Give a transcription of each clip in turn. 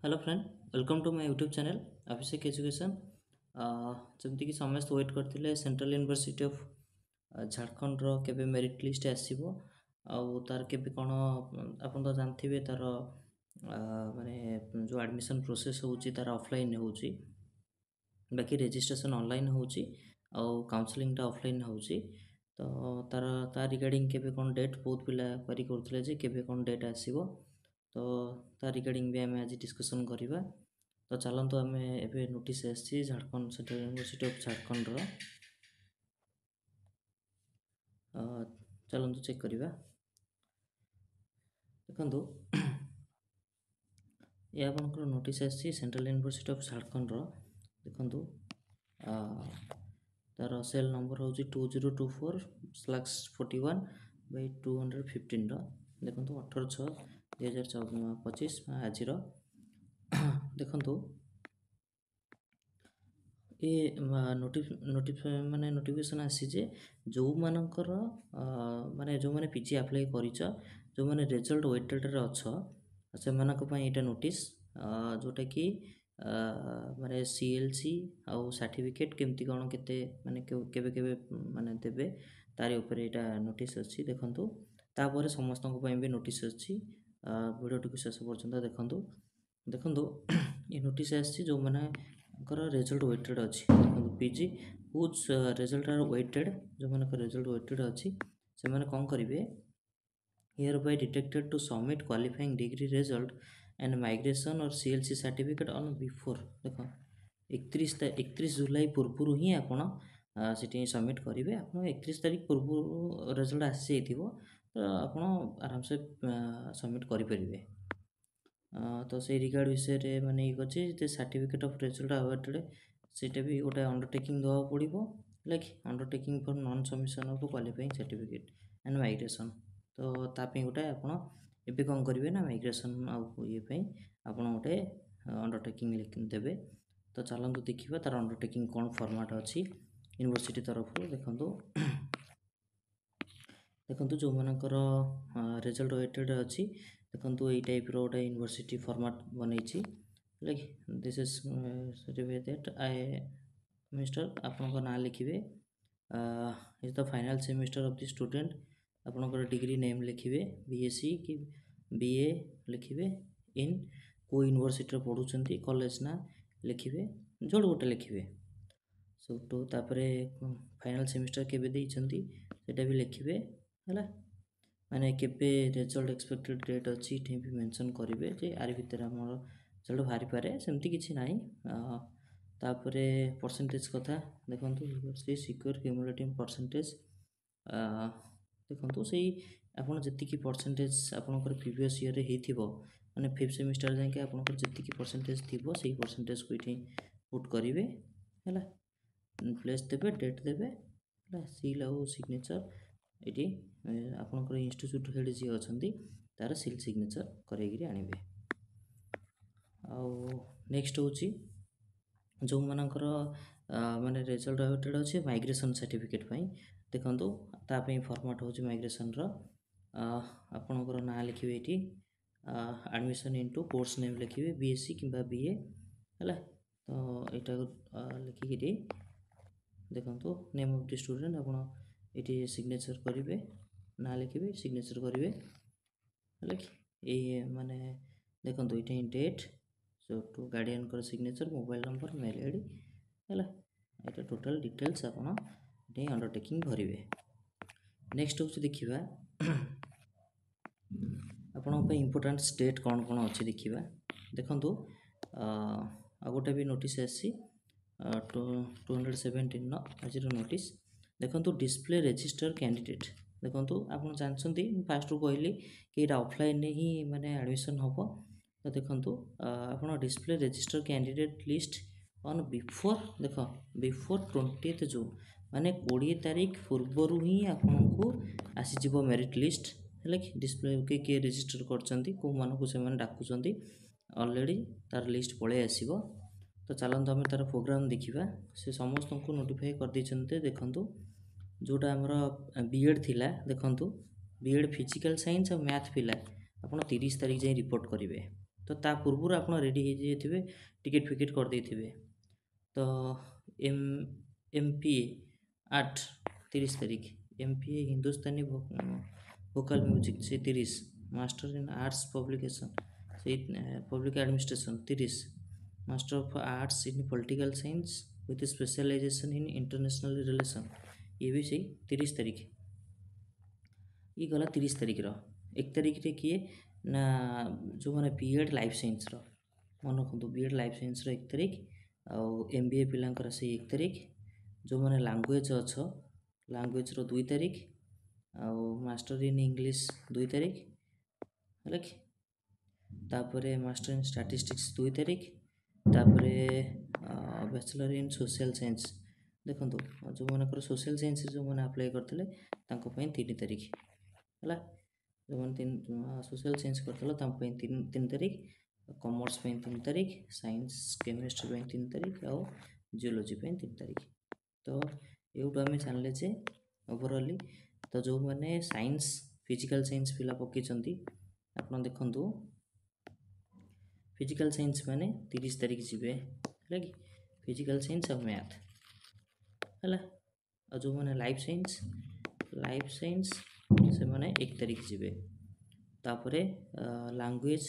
Hello friend, welcome to my YouTube channel Abhishek education. जमीक समस्त wait करते सेंट्रल यूनिवर्सिटी ऑफ झारखंड केबे मेरिट लिस्ट आसो तार केबे कौन आप तो जानते तार माने जो एडमिशन प्रोसेस होची तार ऑफलाइन होची बाकी रजिस्ट्रेशन ऑनलाइन होची काउंसलिंग टा ऑफलाइन होची। तो तार रिगार्डिंग केबे कौन डेट बहुत पिला क्वेरी करथिले जे केबे कौन डेट आसीबो। तो तार रिगार्डिंग भी आम आज डिस्कसन करवा। तो चलतु आम ए नोटिस आसी Jharkhand central university of Jharkhand चलतु चेक करवा। देखो ये आपंकर नोटिस आसी सेंट्रल यूनिवर्सिटी ऑफ झारखंड देखो तार सेल नंबर हूँ 2024/41/215 देखो 18/6/2025 आज देखो ये नोटिफिकेशन आसी जे जो मानकर माने जो माने पीजी अप्लाई करिछ जो माने रिजल्ट वेटेड रे अछ से मानक पई एटा नोटिस जोटा कि माने सीएलसी आउ सर्टिफिकेट केमती कोन केते माने केबे केबे माने देबे तारि ऊपर एटा नोटिस अछि। देखंतु तापर समस्त को पई भी नोटिस अछि। वीडियो टिक शेष पर्यंत देखंतु देखंतु ये नोटिस आछि जो माने रिजल्ट वेटेड अच्छी PG whose result are waited जो मान रिजल्ट वेटेड अच्छी से मैंने कौन करेंगे hereby detected to submit qualifying degree result and migration और सीएलसी सर्टिफिकेट ऑन बिफोर देख 31 जुलाई पूर्व ही आपण से सबमिट करेंगे। आप 31 तारीख पूर्व रिजल्ट आसी तो आप आराम से सबमिट करेंगे। तो से रिगार्ड विषय माने ये अच्छे सर्टिफिकेट ऑफ रिजल्ट अवार्डेड सेटा भी गोटे अंडरटेकिंग देवा पड़ो like undertaking for non submission of qualifying certificate and migration. तो तापी गोटे आप एबे कौन करेंगे ना माइग्रेशन आउ ये आप गोटे अंडरटेकिंग देवे। तो चलतु देखा तार अंडरटेकिंग कौन फॉर्मेट अच्छी यूनिवर्सिटी तरफ देखो देखो जो मानकर रिजल्ट वेटेड अच्छी देखो ये टाइप रोटे यूनिवर्सिटी फॉर्मेट बनई like this is certificate I mister आपन ना लिखिए is the final semester of the student आपनकर डिग्री नेम लिखिए बीएससी कि बीए लिखिए इन को यूनिवर्सिटी पढ़ुंट कॉलेज ना लिखिए जोड़ गोटे लिखिए सब तापर फाइनल सेमिस्टर केबे देइछंती सेटा भी लिखिए है माने केबे रिजल्ट एक्सपेक्टेड डेट अच्छी ये भी मेंशन करेंगे जे आर भितर आम रिजल्ट बाहरी पारे सेमती किसी ना। तापरे परसेंटेज कथा देखो सिक्योर क्यूमुलेटिव परसेंटेज देखो से आपड़ जी परसेंटेज आपंकर प्रीवियस ईयर हो मैंने 5th सेमिस्टर जाके आपंकर जी परसेंटेज थी से परसेंटेज को ये पुट करेंगे है प्लेस देवे डेट देवे सील आउ सिग्नेचर ये आपंकर इंस्टीट्यूट हेड जी अच्छा तार सील सिग्नेचर कर आने। आउ नेक्स्ट हूँ जो मानकर माने रिजल्ट वेटेड अच्छे माइग्रेशन सर्टिफिकेट देखो ताप फॉर्मेट हूँ माइग्रेशन आपणकर ना लिखिए ये एडमिशन इनटू कोर्स नेम लिखिए बीएससी कि बीए है। तो यहाँ लिखिक देखो नेम ऑफ द स्टूडेंट आप ये सिग्नेचर करेंगे ना लिखिए सिग्नेचर करेंगे ये माने देखो ये डेट सो टू गार्डियन कर signature mobile number mail ID है ये टोटल डिटेल्स आप अंडरटेकिंग भरेंगे। नेक्स्ट हूँ देखा आपण इम्पोर्टाट स्टेट कौन कौन अच्छी देखा देखु आ गोटे भी नोटिस आसी 217 आज नोटिस देखो डिस्प्ले रजिस्टर कैंडिडेट देखो आप जानते फास्ट कहली कि ये ऑफलाइन ही माने एडमिशन हम। तो देखो आप display register candidate list on before देख बिफोर 20th जून माने 20 तारीख पूर्वर ही आपको आसीज मेरिट लिस्ट है कि डिस्प्ले किए रजिस्टर कर डाकुंट ऑलरेडी तार लिस्ट पलि आसो। तो चलते आम तार प्रोग्राम देखा से समस्त को नोटिफाई कर देते देखु जोटा आमर बीएड थिला देखु बीएड फिजिकल साइंस और मैथ पिला आप 30 तारीख जाए रिपोर्ट करेंगे। ତ ତା ପୂର୍ବରୁ ଆପଣ ରେଡ଼ି ହେଇଯାଇଥିବେ, ଟିକେଟ୍ ଫିକେଟ୍ କରିଦେଇଥିବେ। ତ ଏମ୍ MPA ଆର୍ଟ 30 ତାରିଖ, MPA ହିନ୍ଦୁସ୍ତାନୀ ଭୋକାଲ ମ୍ୟୁଜିକ୍ ସେ 30, ମାଷ୍ଟର ଇନ୍ ଆର୍ଟ୍ସ ପବ୍ଲିକେସନ୍ ସେଇ public administration 30, master of arts in political science with specialisation in international relation, ଇଏ ବି ସେଇ 30 ତାରିଖ। ଇଏ ଗଲା 30 ତାରିଖର। 1 ତାରିଖରେ କିଏ ନା ଯେଉଁମାନେ B.Ed ଲାଇଫ୍ ସାଇନ୍ସର, ମନେ ରଖନ୍ତୁ B.Ed ଲାଇଫ୍ ସାଇନ୍ସର 1 ତାରିଖ, ଆଉ MBA ପିଲାଙ୍କର ସେଇ 1 ତାରିଖ, ଯେଉଁମାନେ ଲାଙ୍ଗୁଏଜ୍ ଅଛ ଲାଙ୍ଗୁଏଜ୍ର 2 ତାରିଖ, ଆଉ ମାଷ୍ଟର ଇନ୍ ଇଂଲିଶ 2 ତାରିଖ, ହେଲା କି। ତାପରେ ମାଷ୍ଟର ଇନ୍ ଷ୍ଟାଟିଷ୍ଟିକ୍ସ 2 ତାରିଖ, ତାପରେ ବ୍ୟାଚଲର ଇନ୍ ସୋସିଆଲ ସାଇନ୍ସ, ଦେଖନ୍ତୁ ଯେଉଁମାନଙ୍କର ସୋସିଆଲ ସାଇନ୍ସରେ ଯେଉଁମାନେ ଆପ୍ଲାଏ କରିଥିଲେ ତାଙ୍କ ପାଇଁ 3 ତାରିଖ, ହେଲା। ଯେଉଁମାନେ ସୋସିଆଲ ସାଇନ୍ସ କରିଥିଲେ ତାଙ୍କ ପାଇଁ 3 ତାରିଖ, କମର୍ସ ପାଇଁ 3 ତାରିଖ, ସାଇନ୍ସ କେମିଷ୍ଟ୍ରି ପାଇଁ 3 ତାରିଖ, ଆଉ ଜିଓଲୋଜି ପାଇଁ 3 ତାରିଖ। ତ ଏଇଠୁ ଆମେ ଜାଣିଲେ ଯେ ଓଭରଅଲି ତ ଯେଉଁମାନେ ସାଇନ୍ସ ଫିଜିକାଲ ସାଇନ୍ସ ପିଲା ପକାଇଛନ୍ତି, ଆପଣ ଦେଖନ୍ତୁ ଫିଜିକାଲ ସାଇନ୍ସ ମାନେ 30 ତାରିଖ ଯିବେ, ହେଲା କି, ଫିଜିକାଲ ସାଇନ୍ସ ଆଉ ମ୍ୟାଥ୍, ହେଲା। ଆଉ ଯେଉଁମାନେ ଲାଇଫ୍ ସାଇନ୍ସ ସେମାନେ 1 ତାରିଖ ଯିବେ। ତାପରେ ଲାଙ୍ଗୁଏଜ୍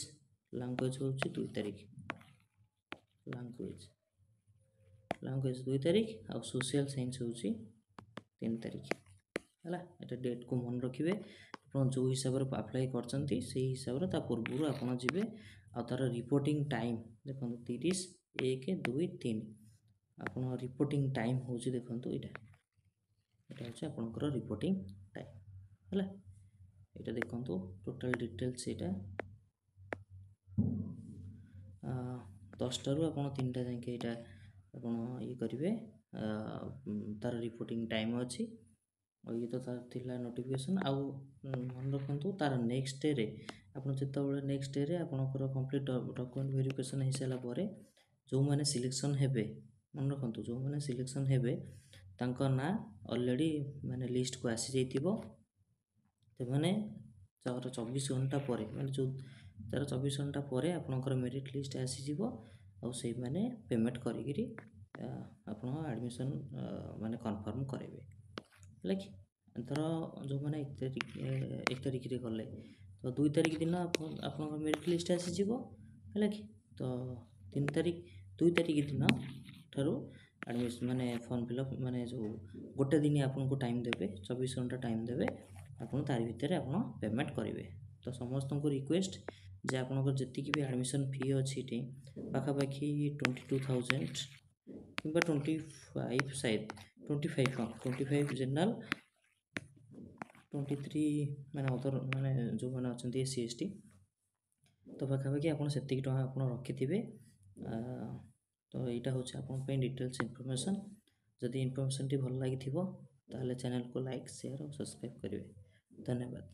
ହେଉଛି 2 ତାରିଖ, ଲାଙ୍ଗୁଏଜ୍ 2 ତାରିଖ, ଆଉ ସୋସିଆଲ ସାଇନ୍ସ ହେଉଛି 3 ତାରିଖ, ହେଲା। ଏଟା ଡେଟ୍କୁ ମନେ ରଖିବେ। ଆପଣ ଯେଉଁ ହିସାବରେ ଆପ୍ଲାଏ କରିଛନ୍ତି ସେଇ ହିସାବରେ ତା ପୂର୍ବରୁ ଆପଣ ଯିବେ। ଆଉ ତା'ର ରିପୋର୍ଟିଂ ଟାଇମ୍ ଦେଖନ୍ତୁ 30, 1, 2, 3, ଆପଣ ରିପୋର୍ଟିଂ ଟାଇମ୍ ହେଉଛି ଦେଖନ୍ତୁ ଏଇଟା ହେଉଛି ଆପଣଙ୍କର ରିପୋର୍ଟିଂ ଟାଇମ୍, ହେଲା। ଏଇଟା ଦେଖନ୍ତୁ ଟୋଟାଲ୍ ଡିଟେଲ୍ସ, ଏଇଟା 10ଟାରୁ ଆପଣ 3ଟା ଯାକେ ଏଇଟା ଆପଣ ଇଏ କରିବେ, ତା'ର ରିପୋର୍ଟିଂ ଟାଇମ୍ ଅଛି। ଆଉ ଇଏ ତ ତା'ର ଥିଲା ନୋଟିଫିକେସନ୍। ଆଉ ମନେ ରଖନ୍ତୁ ତା'ର ନେକ୍ସଟ ଡେରେ ଆପଣ ଯେତେବେଳେ ନେକ୍ସଟ ଡେରେ ଆପଣଙ୍କର କମ୍ପ୍ଲିଟ୍ ଡକୁମେଣ୍ଟ ଭେରିଫିକେସନ୍ ହେଇସାରିଲା ପରେ ଯେଉଁମାନେ ସିଲେକ୍ସନ୍ ହେବେ, ମନେ ରଖନ୍ତୁ ଯେଉଁମାନେ ସିଲେକ୍ସନ୍ ହେବେ ତାଙ୍କ ନାଁ ଅଲରେଡ଼ି ମାନେ ଲିଷ୍ଟକୁ ଆସିଯାଇଥିବ। ସେମାନେ ତା'ର 24 ଘଣ୍ଟା ପରେ ମାନେ ଯେଉଁ ତା'ର 24 ଘଣ୍ଟା ପରେ ଆପଣଙ୍କର ମେରିଟ୍ ଲିଷ୍ଟ ଆସିଯିବ। ଆଉ ସେଇମାନେ ପେମେଣ୍ଟ କରିକିରି ଆପଣ ଆଡ଼ମିସନ୍ ମାନେ କନଫର୍ମ କରାଇବେ, ହେଲା କି। ଧର ଯେଉଁମାନେ 1 ତାରିଖରେ ଗଲେ ତ 2 ତାରିଖ ଦିନ ଆପଣଙ୍କ ମେରିଟ୍ ଲିଷ୍ଟ ଆସିଯିବ, ହେଲା କି। ତ 2 ତାରିଖ ଦିନ ଠାରୁ ଆଡ଼ମିସନ୍ ମାନେ ଫର୍ମ ଫିଲ୍ଅପ୍ ମାନେ ଯେଉଁ ଗୋଟେ ଦିନ ଆପଣଙ୍କୁ ଟାଇମ୍ ଦେବେ, 24 ଘଣ୍ଟା ଟାଇମ୍ ଦେବେ, ଆପଣ ତାରି ଭିତରେ ଆପଣ ପେମେଣ୍ଟ କରିବେ। ତ ସମସ୍ତଙ୍କୁ ରିକ୍ୱେଷ୍ଟ ଯେ ଆପଣଙ୍କର ଯେତିକି ବି ଆଡ଼ମିସନ୍ ଫି ଅଛି ଏଠି ପାଖାପାଖି 22,000 କିମ୍ବା 25 ସାଇଜ୍ 25 ଜେନେରାଲ୍, 23 ମାନେ ଅଦର ମାନେ ଯେଉଁମାନେ ଅଛନ୍ତି SC/ST, ତ ପାଖାପାଖି ଆପଣ ସେତିକି ଟଙ୍କା ଆପଣ ରଖିଥିବେ। ତ ଏଇଟା ହେଉଛି ଆପଣଙ୍କ ପାଇଁ ଡିଟେଲ୍ସ ଇନଫର୍ମେସନ୍। ଯଦି ଇନଫର୍ମେସନ୍ଟି ଭଲ ଲାଗିଥିବ ତାହେଲେ ଚ୍ୟାନେଲକୁ ଲାଇକ୍, ସେୟାର ଆଉ ସବସ୍କ୍ରାଇବ୍ କରିବେ। ଧନ୍ୟବାଦ।